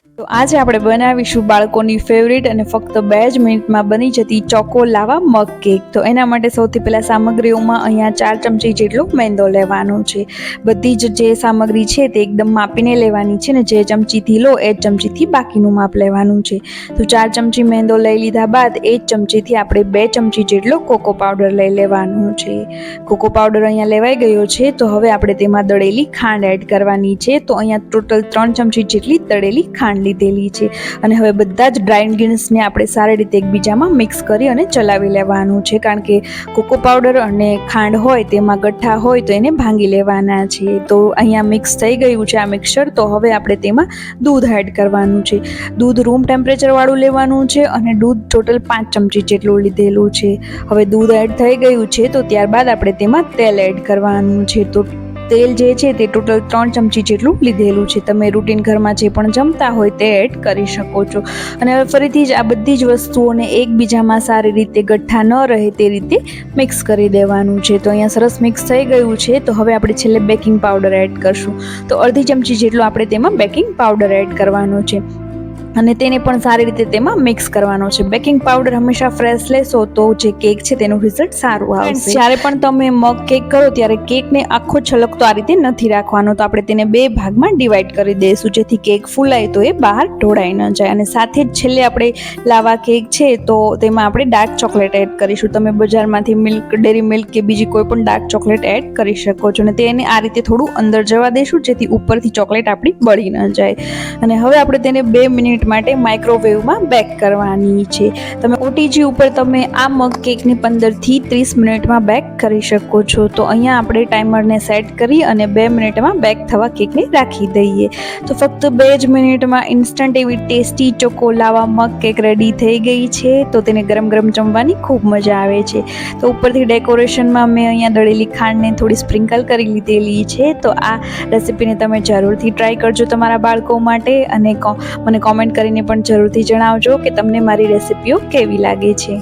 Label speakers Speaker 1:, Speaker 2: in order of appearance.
Speaker 1: તો આજે આપણે બનાવીશું બાળકોની ફેવરિટ અને ફક્ત 2 જ મિનિટમાં બની જતી ચોકો લાવા મગ કેક. તો એના માટે સૌથી પહેલાં સામગ્રીઓમાં અહીંયા 4 ચમચી જેટલો મેંદો લેવાનો છે. બધી જ જે સામગ્રી છે તે એકદમ માપીને લેવાની છે ને જે ચમચીથી લો એ જ ચમચીથી બાકીનું માપ લેવાનું છે. તો 4 ચમચી મેંદો લઈ લીધા બાદ એ જ ચમચીથી આપણે 2 ચમચી જેટલો કોકો પાવડર લઈ લેવાનો છે. કોકો પાવડર અહીંયા લેવાઈ ગયો છે. તો હવે આપણે તેમાં દળેલી ખાંડ એડ કરવાની છે. તો અહીંયા ટોટલ 3 ચમચી જેટલી દળેલી ખાંડ લીધેલી છે અને હવે બધા જ ડ્રાય ઇન્ગ્રીડિયન્ટ્સને આપણે સારી રીતે એકબીજામાં મિક્સ કરી અને ચલાવી લેવાનું છે, કારણ કે કોકો પાવડર અને ખાંડ હોય તેમાં ગઠ્ઠા હોય તો એને ભાંગી લેવાના છે. તો અહીંયા મિક્સ થઈ ગયું છે આ મિક્સચર. તો હવે આપણે તેમાં દૂધ એડ કરવાનું છે. દૂધ રૂમ ટેમ્પરેચર વાળું લેવાનું છે અને દૂધ ટોટલ 5 ચમચી જેટલું લીધેલું છે. હવે દૂધ એડ થઈ ગયું છે તો ત્યારબાદ આપણે તેમાં તેલ એડ કરવાનું છે. તો તેલ જે છે તે ટોટલ 3 ચમચી જેટલું લીધેલું છે. તમે રૂટીન ઘરમાં જે પણ જમતા હોય તે એડ કરી શકો છો. અને હવે ફરીથી જ આ બધી જ વસ્તુઓને એકબીજામાં સારી રીતે ગઠ્ઠા ન રહે તે રીતે મિક્સ કરી દેવાનું છે. તો અહીંયા સરસ મિક્સ થઈ ગયું છે. તો હવે આપણે છેલ્લે બેકિંગ પાવડર એડ કરશું. તો અડધી ચમચી જેટલો આપણે તેમાં બેકિંગ પાવડર એડ કરવાનો છે અને તેને પણ સારી રીતે તેમાં મિક્સ કરવાનો છે. બેકિંગ પાવડર હંમેશા ફ્રેશ લેશો તો જે કેક છે તેનું રિઝલ્ટ સારું આવશે. જ્યારે પણ તમે મગ કેક કરો ત્યારે કેકને આખો છલકતો આ રીતે નથી રાખવાનો. તો આપણે તેને 2 ભાગમાં ડિવાઈડ કરી દઈશું જેથી કેક ફૂલાય તો એ બહાર ઢોળાઈ ન જાય. અને સાથે જ છેલ્લે આપણે લાવા કેક છે તો તેમાં આપણે ડાર્ક ચોકલેટ એડ કરીશું. તમે બજારમાંથી મિલ્ક, ડેરી મિલ્ક કે બીજી કોઈ પણ ડાર્ક ચોકલેટ એડ કરી શકો છો. અને તેને આ રીતે થોડું અંદર જવા દઈશું જેથી ઉપરથી ચોકલેટ આપણી બળી ન જાય. અને હવે આપણે તેને 2 મિનિટ માટે માઇક્રોવેવમાં બેક કરવાની છે. તમે ઓટીજી ઉપર તમે આ મગ કેકને 15 થી 30 મિનિટમાં બેક કરી શકો છો. તો અહીંયા આપણે ટાઈમરને સેટ કરી અને 2 મિનિટમાં બેક થવા કેકને રાખી દઈએ. તો ફક્ત 2 જ મિનિટમાં ઇન્સ્ટન્ટ એવી ટેસ્ટી ચોકો લાવા મગ કેક રેડી થઈ ગઈ છે. તો તેને ગરમ ગરમ જમવાની ખૂબ મજા આવે છે. તો ઉપરથી ડેકોરેશનમાં મેં અહીંયા દળેલી ખાંડને થોડી સ્પ્રિંકલ કરી લીધેલી છે. તો આ રેસીપીને તમે જરૂરથી ટ્રાય કરજો તમારા બાળકો માટે અને મને કોમેન્ટ કરીને પણ જરૂરથી જણાવજો કે તમને મારી રેસીપીઓ કેવી લાગે છે.